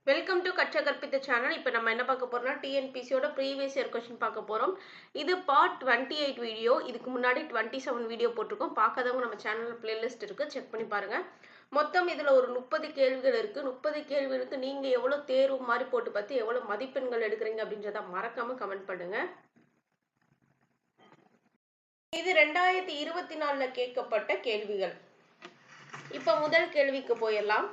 Welcome to கற்ற கற்பித்த channel. இப்போ நம்ம என்ன பார்க்க போறோம்னா டிஎன்பிசியோட ப்ரீவியஸ் இயர் கொஸ்டின் பார்க்க போறோம். இது பார்ட் 28 வீடியோ. இதுக்கு முன்னாடி 27 வீடியோ போட்டிருக்கோம். பார்க்காதவங்க நம்ம சேனல்ல பிளேலிஸ்ட் இருக்கு, செக் பண்ணி பாருங்க. மொத்தம் இதுல ஒரு 30 கேள்விகள் இருக்கு. 30 கேள்விகளுக்கு நீங்க எவ்வளவு தேர்வு மாதிரி போட்டு பார்த்து எவ்வளவு மதிப்பெண்கள் எடுக்கிறீங்க அப்படின்றத மறக்காம கமெண்ட் பண்ணுங்க. இது 2024ல கேட்கப்பட்ட கேள்விகள். இப்ப முதல் கேள்விக்கு போயிடலாம்.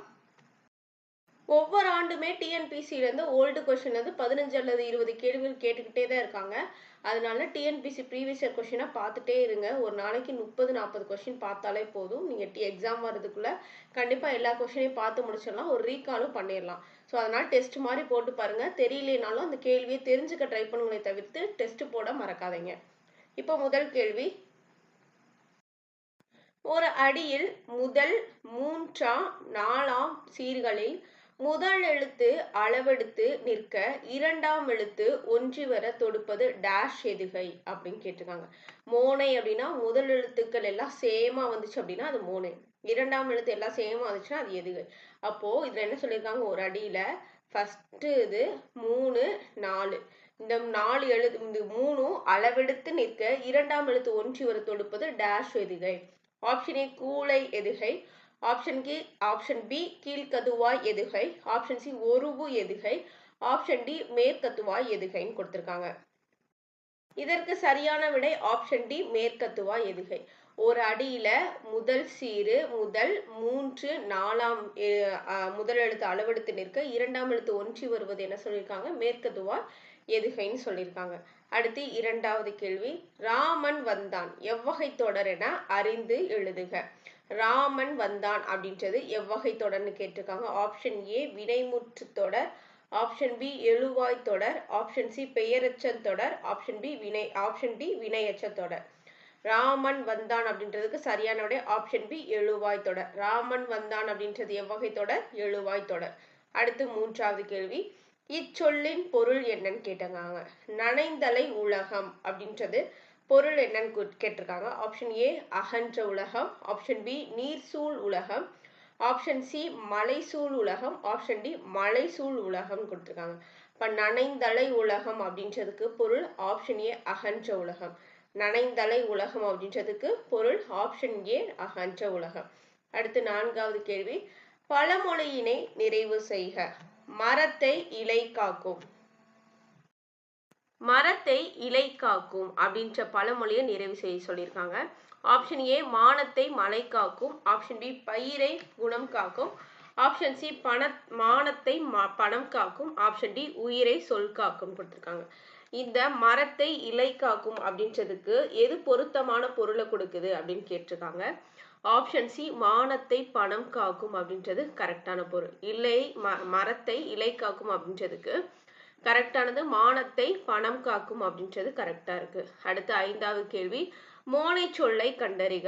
ஒவ்வொரு ஆண்டுமே டிஎன்பிசியிலேருந்து ஓல்டு கொஸ்டின் வந்து 15 அல்லது 20 கேள்விகள் கேட்டுக்கிட்டே தான் இருக்காங்க. அதனால டிஎன்பிசி ப்ரீவியஸ் இயர் கொஸ்டினை பார்த்துட்டே இருங்க. ஒரு நாளைக்கு 30-40 கொஸ்டின் பார்த்தாலே போதும். நீங்கள் எக்ஸாம் வர்றதுக்குள்ள கண்டிப்பாக எல்லா கொஸ்டினையும் பார்த்து முடிச்சிடலாம். ஒரு ரீகாலும் பண்ணிடலாம். ஸோ அதனால் டெஸ்ட் மாதிரி போட்டு பாருங்கள். தெரியலனாலும் அந்த கேள்வியை தெரிஞ்சுக்க ட்ரை பண்ணுங்களே தவிர்த்து டெஸ்ட் போட மறக்காதீங்க. இப்போ முதல் கேள்வி. ஒரு அடியில் முதல் 3ஆம் 4ஆம் சீர்களில் முதல் எழுத்து அளவெடுத்து நிற்க இரண்டாம் எழுத்து ஒன்றி வர தொடுப்பது டேஷ் எதுகை அப்படின்னு கேட்டிருக்காங்க. மோனை அப்படின்னா முதல் எழுத்துக்கள் எல்லாம் சேமா வந்துச்சு அப்படின்னா அது மோனை. இரண்டாம் எழுத்து எல்லாம் சேமா வந்துச்சுன்னா அது எதுகை. அப்போ இதுல என்ன சொல்லியிருக்காங்க, ஒரு அடியில ஃபர்ஸ்ட் இது 3 4 இந்த 4 எழுத்து இந்த 3 அளவெடுத்து நிற்க இரண்டாம் எழுத்து ஒன்றி வர தொடுப்பது டேஷ் எதுகை. ஆப்ஷன் ஏ கூளை எதுகை, ஆப்ஷன் பி கீழ்கதுவாய் எதுகை, ஆப்ஷன் சி ஒருவு எதுகை, ஆப்ஷன் டி மேற்கத்துவாய் எதுகைன்னு கொடுத்திருக்காங்க. இதற்கு சரியான விடை ஆப்ஷன் டி மேற்கத்துவாய் எதுகை. ஒரு அடியில முதல் சீரு முதல் 3 4ஆம் முதல் எழுத்து அளவெடுத்து நிற்க இரண்டாம் எழுத்து ஒன்றி வருவது என்ன சொல்லியிருக்காங்க, மேற்கத்துவாய் எதுகைன்னு சொல்லியிருக்காங்க. அடுத்து இரண்டாவது கேள்வி. ராமன் வந்தான் எவ்வகை தொடர் என அறிந்து எழுதுக. ராமன் வந்தான் அப்படின்றது எவ்வகை தொடர்னு கேட்டிருக்காங்க. ஆப்ஷன் ஏ வினைமுற்று தொடர், ஆப்ஷன் பி எழுவாய் தொடர், ஆப்ஷன் சி பெயரச்ச தொடர், ஆப்ஷன் டி வினையச்ச தொடர். ராமன் வந்தான் அப்படின்றதுக்கு சரியான விடை ஆப்ஷன் பி எழுவாய் தொடர். ராமன் வந்தான் அப்படின்றது எவ்வகை தொடர், எழுவாய் தொடர். அடுத்து மூன்றாவது கேள்வி. இச்சொல்லின் பொருள் என்னன்னு கேட்டிருக்காங்க. நனைந்தலை உலகம் அப்படின்றது பொருள் என்னன்னு கேட்டிருக்காங்க. ஆப்ஷன் ஏ அகன்ற உலகம், ஆப்ஷன் பி நீர் சூழ் உலகம், ஆப்ஷன் சி மலை சூழ் உலகம், ஆப்ஷன் டி மலை சூழ் உலகம் கொடுத்திருக்காங்க. இப்ப நனைந்தலை உலகம் அப்படின்றதுக்கு பொருள் ஆப்ஷன் ஏ அகன்ற உலகம். நனைந்தலை உலகம் அப்படின்றதுக்கு பொருள் ஆப்ஷன் ஏ அகன்ற உலகம். அடுத்து நான்காவது கேள்வி. பழமொழியினை நிறைவு செய்க. மரத்தை இலை காக்கும். மரத்தை இலை காக்கும் அப்படின்ற பழமொழியை நிறைவு செய்ய சொல்லியிருக்காங்க. ஆப்ஷன் ஏ மானத்தை மலை காக்கும், ஆப்ஷன் பி பயிரை குணம் காக்கும், ஆப்ஷன் சி மானத்தை பணம் காக்கும், ஆப்ஷன் டி உயிரை சொல் காக்கும் கொடுத்திருக்காங்க. இந்த மரத்தை இலை காக்கும் அப்படின்றதுக்கு எது பொருத்தமான பொருளை கொடுக்குது அப்படின்னு கேட்டிருக்காங்க. ஆப்ஷன் சி மானத்தை பணம் காக்கும் அப்படின்றது கரெக்டான பொருள். மரத்தை இலை காக்கும் அப்படின்றதுக்கு கரெக்டானது மானத்தை பணம் காக்கும் அப்படின்றது கரெக்டா இருக்கு. அடுத்து ஐந்தாவது கேள்வி. மோனை சொல்லை கண்டறிக.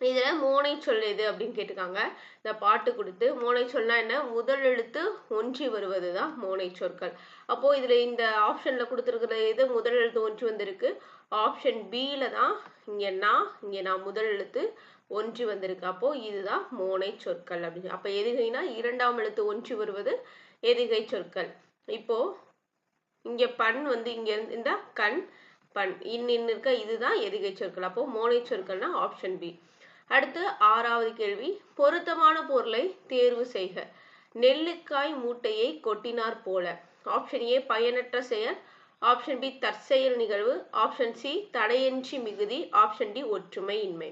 இதுல மோனை சொல் எது அப்படின்னு கேட்டிருக்காங்க. இந்த பாட்டு கொடுத்து மோனை சொல்னா என்ன, முதல் எழுத்து ஒன்றி வருவதுதான் மோனை சொற்கள். அப்போ இதுல இந்த ஆப்ஷன்ல கொடுத்துருக்கிற எது முதல் எழுத்து ஒன்றி வந்திருக்கு, ஆப்ஷன் பில தான் இங்க நான் முதல் எழுத்து ஒன்றி வந்திருக்கு. அப்போ இதுதான் மோனை சொற்கள் அப்படின்னு. அப்ப எதுகைனா இரண்டாம் எழுத்து ஒன்றி வருவது எதுகை சொற்கள். இப்போ இங்க பண் வந்து இங்க இந்த கண் பண் இன்னின்னு இருக்க இதுதான் எதுகை சொற்கள். அப்போ மோனை சொற்கள்னா ஆப்ஷன் பி. அடுத்து ஆறாவது கேள்வி. பொருத்தமான பொருளை தேர்வு செய்க. நெல்லிக்காய் மூட்டையை கொட்டினார் போல. ஆப்ஷன் ஏ பயனற்ற செயல், ஆப்ஷன் பி தற்செயல் நிகழ்வு, ஆப்ஷன் சி தடையின்றி மிகுதி, ஆப்ஷன் டி ஒற்றுமை இன்மை.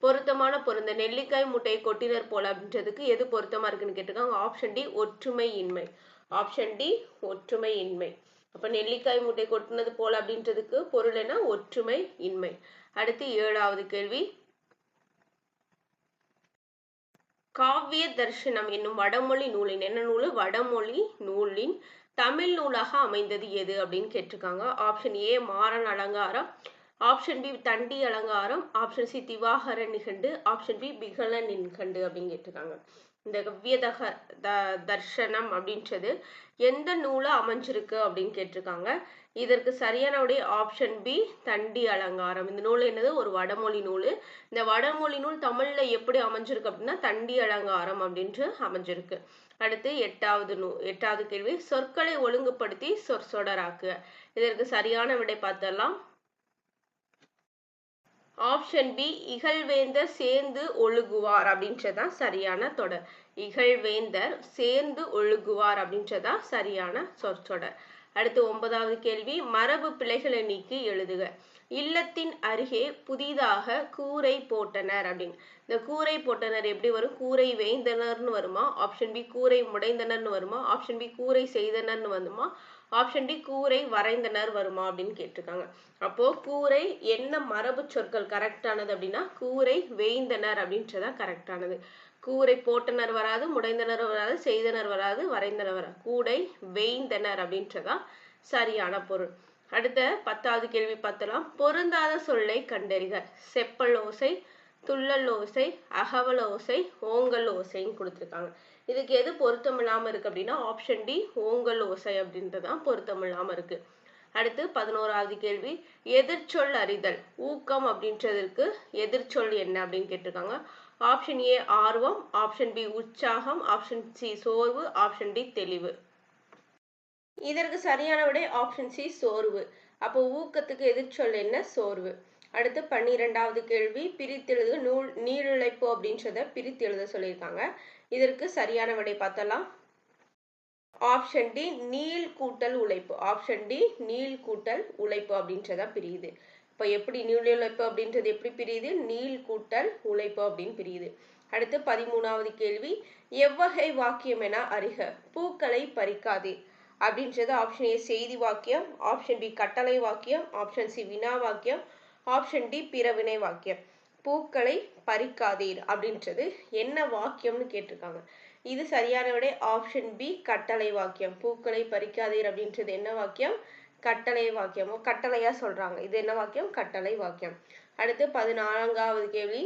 பொருத்தமான பொருந்த நெல்லிக்காய் மூட்டையை கொட்டினர் போல அப்படின்றதுக்கு எது பொருத்தமா இருக்குன்னு கேட்டிருக்காங்க. ஆப்ஷன் டி ஒற்றுமை இன்மை. ஆப்ஷன் டி ஒற்றுமை இன்மை. அப்ப நெல்லிக்காய் மூட்டை கொட்டினது போல அப்படின்றதுக்கு பொருள் என்ன, ஒற்றுமை இன்மை. அடுத்து ஏழாவது கேள்வி. காவிய தர்ஷனம் என்னும் வடமொழி நூலின் என்ன நூல், வடமொழி நூலின் தமிழ் நூலாக அமைந்தது எது அப்படின்னு கேட்டிருக்காங்க. ஆப்ஷன் ஏ மாறன் அலங்காரம், ஆப்ஷன் பி தண்டி அலங்காரம், ஆப்ஷன் சி திவாகர நிகண்டு, ஆப்ஷன் பி பிகல நிகண்டு அப்படின்னு கேட்டிருக்காங்க. இந்த கவ்ய தர்ஷனம் அப்படின்றது எந்த நூலை அமைஞ்சிருக்கு அப்படின்னு கேட்டிருக்காங்க. இதற்கு சரியான விடை ஆப்ஷன் பி தண்டி அலங்காரம். இந்த நூல் என்னது, ஒரு வடமொழி நூல். இந்த வடமொழி நூல் தமிழ்ல எப்படி அமைஞ்சிருக்கு அப்படின்னா தண்டி அலங்காரம் அப்படின்ட்டு அமைஞ்சிருக்கு. அடுத்து எட்டாவது கேள்வி, சொற்களை ஒழுங்குபடுத்தி சொற்றொடராக்குக. இதற்கு சரியான விடை பார்த்தரலாம். ஆப்ஷன் பி, இகழ்வேந்தர் சேர்ந்து ஒழுகுவார் அப்படின்றதான் சரியான தொடர். இகழ்வேந்தர் சேர்ந்து ஒழுகுவார் அப்படின்றதான் சரியான சொற்றொடர். அடுத்து 9வது கேள்வி, மரபு பிழைகளை நீக்கி எழுதுக. இல்லத்தின் அருகே புதிதாக கூரை போட்டனர் அப்படின்னு. இந்த கூரை போட்டனர் எப்படி வரும்? கூரை வேந்தனர்னு வருமா? ஆப்ஷன் பி கூரை முடைந்தனர்னு வருமா? ஆப்ஷன் பி கூரை செய்தனர்னு வருமா? ஆப்ஷன் டி கூரை வரைந்தனர் வருமா அப்படின்னு கேட்டிருக்காங்க. அப்போ கூரை என்ன மரபு சொற்கள் கரெக்டானது அப்படின்னா கூரை வேந்தனர் அப்படின்றதான் கரெக்டானது. கூரை போட்டனர் வராது, முடைந்தனர் வராது, செய்தனர் வராது, வரைந்தனர் வராது. கூடை வேந்தனர் அப்படின்றதான் சரியான பொருள். அடுத்த 10வது கேள்வி பார்த்தலாம். பொருந்தாத சொல்லை கண்டறிக. செப்பல் ஓசை, துள்ளல் ஓசை, அகவல் ஓசை, ஓங்கல் ஓசைன்னு கொடுத்துருக்காங்க. இதுக்கு எது பொருத்தம் இல்லாம இருக்கு அப்படின்னா ஆப்ஷன் டி ஓங்கல் ஓசை அப்படின்றதான் பொருத்தம் இல்லாம இருக்கு. அடுத்து 11வது கேள்வி, எதிர்ச்சொல் அறிதல். ஊக்கம் அப்படின்றதுக்கு எதிர்ச்சொல் என்ன அப்படின்னு கேட்டிருக்காங்க. ஆப்ஷன் ஏ ஆர்வம், ஆப்ஷன் பி உற்சாகம், ஆப்ஷன் சி சோர்வு, ஆப்ஷன் டி தெளிவு. இதற்கு சரியான விடை ஆப்ஷன் சி சோர்வு. அப்போ ஊக்கத்துக்கு எதிர்ச்சொல் என்ன? சோர்வு. அடுத்து 12வது கேள்வி, பிரித்தெழுது நீளுழைப்பு அப்படின்றத பிரித்து எழுத சொல்லியிருக்காங்க. இதற்கு சரியான விடை பார்த்தலாம். ஆப்ஷன் டி நீள் கூட்டல் உழைப்பு. ஆப்ஷன் டி நீள் கூட்டல் உழைப்பு அப்படின்றத பிரியுது. இப்போ எப்படி நீளுழைப்பு அப்படின்றது எப்படி பிரியுது? நீள் கூட்டல் உழைப்பு அப்படின்னு பிரியுது. அடுத்து 13வது கேள்வி, எவ்வகை வாக்கியம் என அறிக. பூக்களை பறிக்காதே அப்படின்றது ஆப்ஷன் ஏ செய்தி வாக்கியம், ஆப்ஷன் பி கட்டளை வாக்கியம், ஆப்ஷன் சி வினா வாக்கியம், ஆப்ஷன் டி பிறவினை வாக்கியம். பூக்களை பறிக்காதீர் அப்படின்றது என்ன வாக்கியம்னு கேட்டிருக்காங்க. இது சரியான விடை ஆப்ஷன் பி கட்டளை வாக்கியம். பூக்களை பறிக்காதீர் அப்படின்றது என்ன வாக்கியம்? கட்டளை வாக்கியம். கட்டளையா சொல்றாங்க. இது என்ன வாக்கியம்? கட்டளை வாக்கியம். அடுத்து 14வது கேள்வி,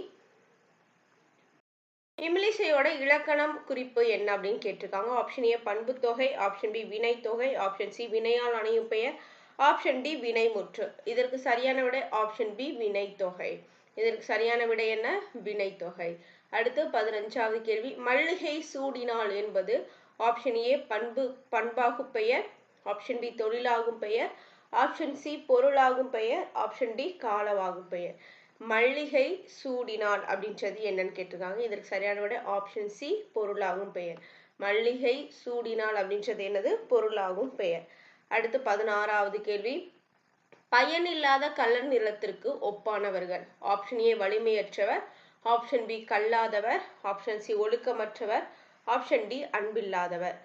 இமிலிசையோட இலக்கணம் குறிப்பு என்ன அப்படின்னு கேட்டிருக்காங்க. ஆப்ஷன் ஏ பண்பு தொகை, ஆப்ஷன் பி வினை தொகை, ஆப்ஷன் சி வினையால் அணையும் பெயர், ஆப்ஷன் டி வினைமுற்று. இதற்கு சரியான விடை ஆப்ஷன் பி வினை தொகை. இதற்கு சரியான விடை என்ன? வினை தொகை. அடுத்து 15வது கேள்வி, மல்லிகை சூடினாள் என்பது ஆப்ஷன் ஏ பண்பாகும் பெயர், ஆப்ஷன் பி தொழிலாகும் பெயர், ஆப்ஷன் சி பொருளாகும் பெயர், ஆப்ஷன் டி காலவாகும் பெயர். மல்லிகை சூடினாள் அப்படின்றது என்னன்னு கேட்டிருக்காங்க. இதற்கு சரியான விட ஆப்ஷன் சி பொருளாகும் பெயர். மல்லிகை சூடினாள் அப்படின்றது என்னது? பொருளாகும் பெயர். அடுத்து 16வது கேள்வி, பயனில்லாத கலர் நிலத்திற்கு ஒப்பானவர்கள். ஆப்ஷன் ஏ வலிமையற்றவர், ஆப்ஷன் பி கல்லாதவர், ஆப்ஷன் சி ஒழுக்கமற்றவர், ஆப்ஷன் டி அன்பில்லாதவர்.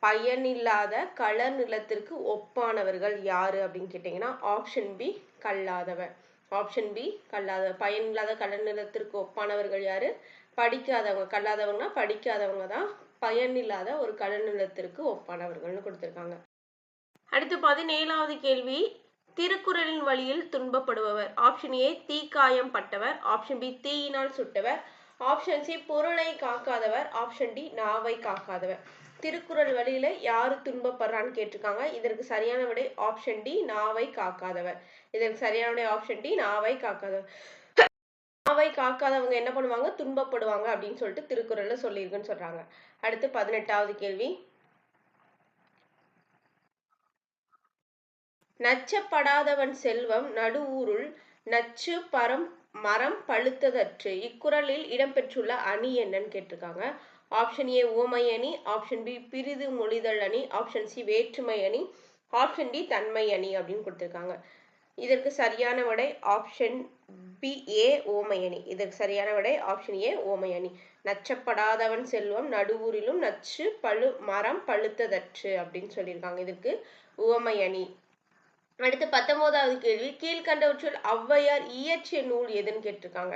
பயனில்லாத கலர் நிலத்திற்கு ஒப்பானவர்கள் யாரு அப்படின்னு கேட்டீங்கன்னா ஆப்ஷன் பி கல்லாதவர். ஆப்ஷன் பி கல்லாதவர். பயனில்லாத கலர் நிலத்திற்கு ஒப்பானவர்கள் யாரு? படிக்காதவங்க. கல்லாதவங்கன்னா படிக்காதவங்க தான் பயனில்லாத ஒரு கலர் நிலத்திற்கு ஒப்பானவர்கள்னு கொடுத்திருக்காங்க. அடுத்து 17வது கேள்வி, திருக்குறளின் வழியில் துன்பப்படுபவர். ஆப்ஷன் ஏ தீக்காயம் பட்டவர், ஆப்ஷன் பி தீயினால் சுட்டவர், ஆப்ஷன் சி பொருளை காக்காதவர், ஆப்ஷன் டி நாவை காக்காதவர். திருக்குறள் வழியில யாரு துன்பப்படுறான்னு கேட்டிருக்காங்க. இதற்கு சரியான விடை ஆப்ஷன் டி நாவை காக்காதவர். இதற்கு சரியான விடை ஆப்ஷன் டி நாவை காக்காதவர். நாவை காக்காதவங்க என்ன பண்ணுவாங்க? துன்பப்படுவாங்க அப்படின்னு சொல்லிட்டு திருக்குறள்ல சொல்லியிருக்குன்னு சொல்றாங்க. அடுத்து 18வது கேள்வி, நச்சப்படாதவன் செல்வம் நடுஊருள் நச்சு மரம் பழுத்ததற்று. இக்குறளில் இடம்பெற்றுள்ள அணி என்னன்னு கேட்டிருக்காங்க. ஆப்ஷன் ஏ உவமை அணி, ஆப்ஷன் பி பிரிது மொழிதல் அணி, ஆப்ஷன் சி வேற்றுமை அணி, ஆப்ஷன் டி தன்மை அணி அப்படின்னு கொடுத்திருக்காங்க. இதற்கு சரியான விடை ஆப்ஷன் பி ஏ உவமை அணி. இதற்கு சரியான விடை ஆப்ஷன் ஏ உவமை அணி. நச்சப்படாதவன் செல்வம் நடுவூரிலும் நச்சு மரம் பழுத்ததற்று அப்படின்னு சொல்லியிருக்காங்க. இதற்கு உவமை அணி. அடுத்து 19வது கேள்வி, கீழ்கண்டவற்றுள் ஔவையார் இயற்றிய நூல் எதுன்னு கேட்டிருக்காங்க.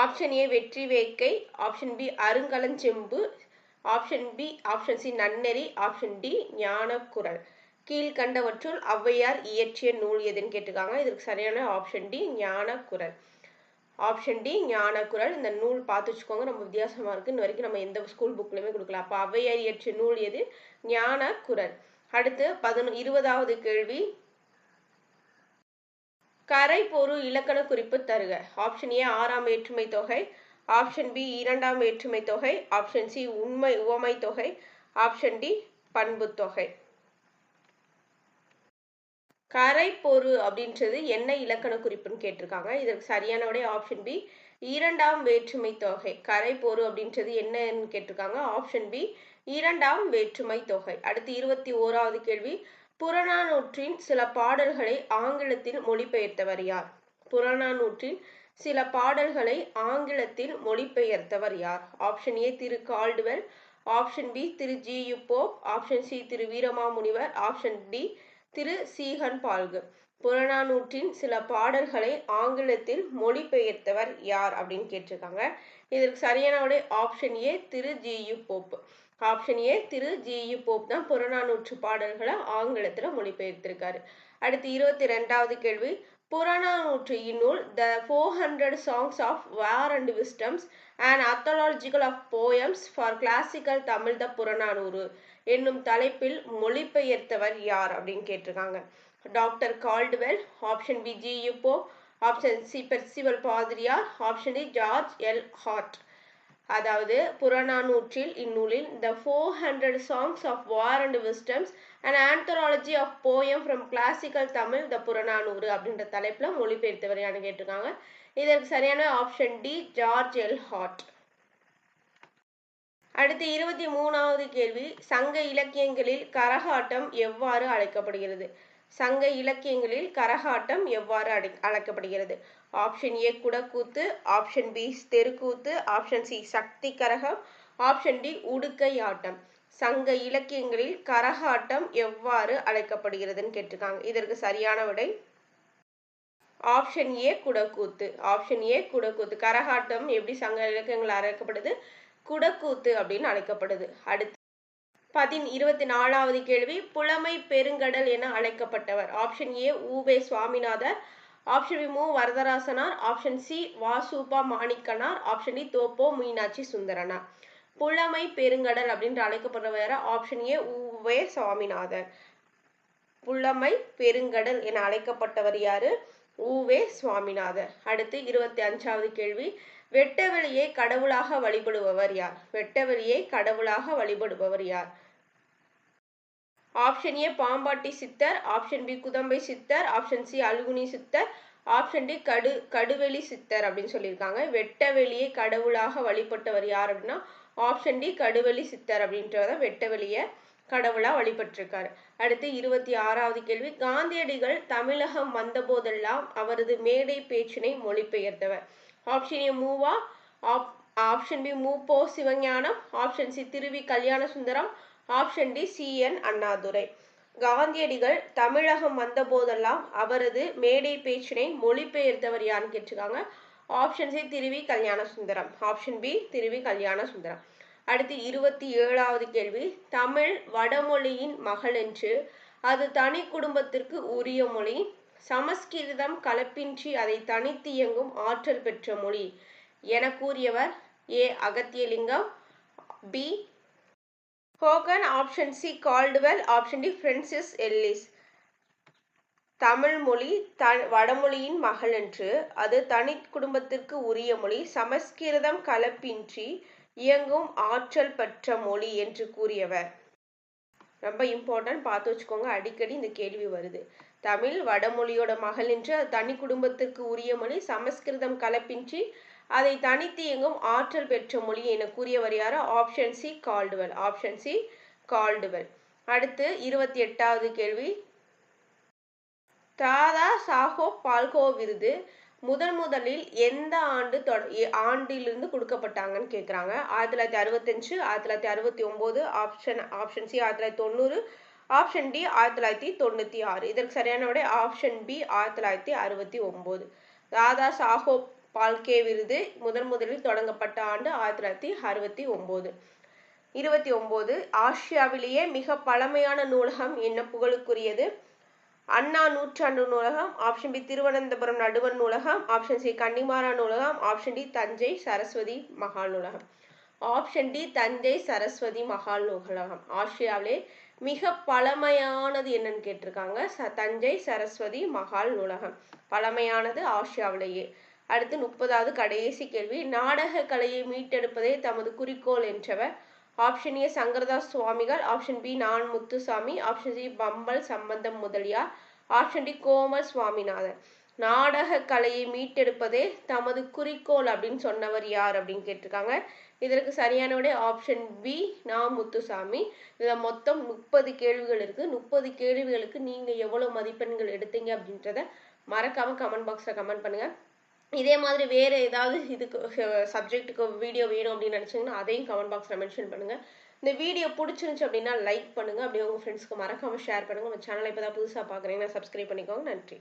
Option A Vetri Vekkai, option B Arungalachembu, option C Nanneri, option D Gnanakkural. கீழ்கண்டவற்றுள் ஔவையார் இயற்றிய நூல் எதுன்னு கேட்டிருக்காங்க. இதற்கு சரியான option D Gnanakkural. Option D Gnanakkural. இந்த நூல் பார்த்து வச்சுக்கோங்க, ரொம்ப வித்தியாசமா இருக்கு. இன்ன வரைக்கும் நம்ம எந்த ஸ்கூல் புக்லயுமே கொடுக்கல. அப்ப ஔவையார் இயற்றிய நூல் எது? ஞானக்குரல். அடுத்து 20வது கேள்வி, கரை பொரு இலக்கண குறிப்பு தருக. ஆப்ஷன் ஏ ஆறாம் வேற்றுமை தொகை, ஆப்ஷன் பி இரண்டாம் வேற்றுமை தொகை, ஆப்ஷன் சி உண்மை உவமை தொகை, ஆப்ஷன் டி பண்பு தொகை. கரைப்பொரு அப்படின்றது என்ன இலக்கண குறிப்புன்னு கேட்டிருக்காங்க. இதற்கு சரியான விடை ஆப்ஷன் பி இரண்டாம் வேற்றுமை தொகை. கரைப்பொரு அப்படின்றது என்னன்னு கேட்டிருக்காங்க. ஆப்ஷன் பி இரண்டாம் வேற்றுமை தொகை. அடுத்து 21வது கேள்வி, புறநானூற்றின் சில பாடல்களை ஆங்கிலத்தில் மொழிபெயர்த்தவர் யார்? புறநானூற்றின் சில பாடல்களை ஆங்கிலத்தில் மொழிபெயர்த்தவர் யார்? ஆப்ஷன் ஏ திரு கால்டுவெல், ஆப்ஷன் பி திரு ஜி.யு. போப், ஆப்ஷன் சி திரு வீரமாமுனிவர், ஆப்ஷன் டி திரு சீகன் பால்கு. புறநானூற்றின் சில பாடல்களை ஆங்கிலத்தில் மொழிபெயர்த்தவர் யார் அப்படின்னு கேட்டிருக்காங்க. இதற்கு சரியான விடை ஆப்ஷன் ஏ திரு ஜி.யு. போப். ஆப்ஷன் ஏ திரு ஜி.யு. போப் தான் புறநானூற்று பாடல்களை ஆங்கிலத்துல மொழிபெயர்த்திருக்காரு. அடுத்து 22வது கேள்வி, புறநானூற்று இந்நூல் த 400 songs of war and wisdoms and anthological of poems for classical Tamil த புறநானூறு என்னும் தலைப்பில் மொழிபெயர்த்தவர் யார் அப்படின்னு கேட்டிருக்காங்க. Doctor Caldwell, option B G U. Pope, option C Percival பாதிரியார், option D George L Hart. அதாவது புறநானூற்றில் இந்நூலில் த 400 songs of war and wisdoms and anthology of poem from classical Tamil த புறநானூறு அப்படின்ற தலைப்புல மொழிபெயர்த்தவர் யாருன்னு கேட்டிருக்காங்க. இதற்கு சரியான option D George L Hart. அடுத்து 23வது கேள்வி, சங்க இலக்கியங்களில் கரகாட்டம் எவ்வாறு அழைக்கப்படுகிறது? சங்க இலக்கியங்களில் கரகாட்டம் எவ்வாறு அழைக்கப்படுகிறது? ஆப்ஷன் ஏ குடக்கூத்து, ஆப்ஷன் பி தெருக்கூத்து, ஆப்ஷன் சி சக்தி கரகம், ஆப்ஷன் டி உடுக்கை ஆட்டம். சங்க இலக்கியங்களில் கரகாட்டம் எவ்வாறு அழைக்கப்படுகிறதுன்னு கேட்டிருக்காங்க. இதற்கு சரியான விடை ஆப்ஷன் ஏ குடக்கூத்து. Option A குடக்கூத்து. கரகாட்டம் எப்படி சங்க இலக்கியங்கள் அழைக்கப்படுது? குடக்கூத்து அப்படின்னு அழைக்கப்படுது. அடுத்து 24வது கேள்வி, புலமை பெருங்கடல் என அழைக்கப்பட்டவர்? Option A உ.வே. Swaminathar, option B M. Varadarasanar, option C வாசுபா Manickanar, option D தோப்போ Meenakshi Sundaranar. புலமை பெருங்கடல் அப்படின்னு அழைக்கப்படுறவர் ஆப்ஷன் ஏ உ.வே. சுவாமிநாதர். புலமை பெருங்கடல் என அழைக்கப்பட்டவர் யாரு? உ.வே. சுவாமிநாதர். அடுத்து 25வது கேள்வி, வெட்டவெளியை கடவுளாக வழிபடுபவர் யார்? வெட்டவெளியை கடவுளாக வழிபடுபவர் யார்? ஆப்ஷன் ஏ பாம்பாட்டி சித்தர், ஆப்ஷன் பி குதம்பை சித்தர், ஆப்ஷன் சி அல்குனி சித்தர், ஆப்ஷன் டி கடுவெளி சித்தர் அப்படின்னு சொல்லியிருக்காங்க. வெட்டவெளியை கடவுளாக வழிபட்டவர் யார் அப்படின்னா ஆப்ஷன் டி கடுவெளி சித்தர் அப்படின்றத வெட்டவெளியை கடவுளா வழிபட்டிருக்காரு. அடுத்து 26வது கேள்வி, காந்தியடிகள் தமிழகம் வந்த போதெல்லாம் அவரது மேடை பேச்சினை மொழிபெயர்த்தவர்? Option A Muva, option B மு. பொ. சிவஞானம், ஆப்ஷன் சி திருவி கல்யாண சுந்தரம், ஆப்ஷன் டி சி.என். அண்ணாதுரை. காந்தியடிகள் தமிழகம் வந்த போதெல்லாம் அவரது மேடை பேச்சினை மொழிபெயர்த்தவர் யாருன்னு கேட்டிருக்காங்க. ஆப்ஷன் சி திருவி கல்யாண சுந்தரம். ஆப்ஷன் பி திருவி கல்யாண சுந்தரம். அடுத்து 27வது கேள்வி, தமிழ் வடமொழியின் மகள் என்று அது தனி குடும்பத்திற்கு உரிய மொழி, சமஸ்கிருதம் கலப்பின்றி அதை தனித்து இயங்கும் ஆற்றல் பெற்ற மொழி என கூறியவர்? A Agathialingam, B Hogan, option C Caldwell, option D Francis Ellis. Tamil மொழி வடமொழியின் மகள் என்று அது தனி குடும்பத்திற்கு உரிய மொழி, சமஸ்கிருதம் கலப்பின்றி இயங்கும் ஆற்றல் பெற்ற மொழி என்று கூறியவர்? ரொம்ப இம்பார்ட்டன்ட், பார்த்து வச்சுக்கோங்க, அடிக்கடி இந்த கேள்வி வருது. தமிழ் வடமொழியோட மகள் என்று அது தனி குடும்பத்திற்கு உரிய மொழி, சமஸ்கிருதம் கலப்பின்றி அதை தனித்து இயங்கும் ஆற்றல் பெற்ற மொழி என கூறியவர் யாரு? Option C Caldwell. Option C Caldwell. அடுத்து 28வது கேள்வி, தாதா சாஹோப் பால்கே விருது முதலில் எந்த ஆண்டிலிருந்து கொடுக்கப்பட்டாங்கன்னு கேட்குறாங்க. 1965, 1969, ஆப்ஷன் சி 1990, ஆப்ஷன் டி 1996. இதற்கு சரியான விடை ஆப்ஷன் பி 1969. தாதா சாஹோப் பால்கே விருது முதலில் தொடங்கப்பட்ட ஆண்டு 1969. 29, ஆசியாவிலேயே மிக பழமையான நூலகம் என்ன புகழுக்குரியது? அண்ணா நூற்றாண்டு நூலகம், ஆப்ஷன் பி திருவனந்தபுரம் நடுவண் நூலகம், ஆப்ஷன் சி கன்னிமாரா நூலகம், ஆப்ஷன் டி தஞ்சை சரஸ்வதி மகால் நூலகம். ஆப்ஷன் டி தஞ்சை சரஸ்வதி மகால் நூலகம். ஆசியாவிலே மிக பழமையானது என்னன்னு கேட்டிருக்காங்க. தஞ்சை சரஸ்வதி மகால் நூலகம் பழமையானது ஆசியாவிலேயே. அடுத்து 30வது கடைசி கேள்வி, நாடக கலையை மீட்டெடுப்பதே தமது குறிக்கோள் என்றவர். ஆப்ஷன் ஏ சங்கரதாஸ் சுவாமிகள், ஆப்ஷன் பி நான் முத்துசாமி, ஆப்ஷன் சி பம்பல் சம்பந்தம் முதலியார், ஆப்ஷன் டி கோமல் சுவாமிநாதன். நாடக கலையை மீட்டெடுப்பதே தமது குறிக்கோள் அப்படின்னு சொன்னவர் யார் அப்படின்னு கேட்டிருக்காங்க. இதற்கு சரியான விடை ஆப்ஷன் பி நான் முத்துசாமி. இதில் மொத்தம் 30 கேள்விகள் இருக்கு. 30 கேள்விகளுக்கு நீங்க எவ்வளவு மதிப்பெண்கள் எடுத்தீங்க அப்படின்றத மறக்காம கமெண்ட் பாக்ஸ்ல கமெண்ட் பண்ணுங்க. இதே மாதிரி வேற ஏதாவது இதுக்கு சப்ஜெக்ட்டுக்கு வீடியோ வேணும் அப்படின்னு நினைச்சீங்கன்னா அதையும் கமெண்ட் பாக்ஸ்ல மென்ஷன் பண்ணுங்க. இந்த வீடியோ பிடிச்சிருந்துச்சு அப்படின்னா லைக் பண்ணுங்க. அப்படியே உங்க ஃப்ரெண்ட்ஸ்க்கு மறக்காம ஷேர் பண்ணுங்க. உங்க சேனலை இப்பதான் புதுசா பாக்குறீங்கன்னா சப்ஸ்கிரைப் பண்ணிக்கோங்க. நன்றி.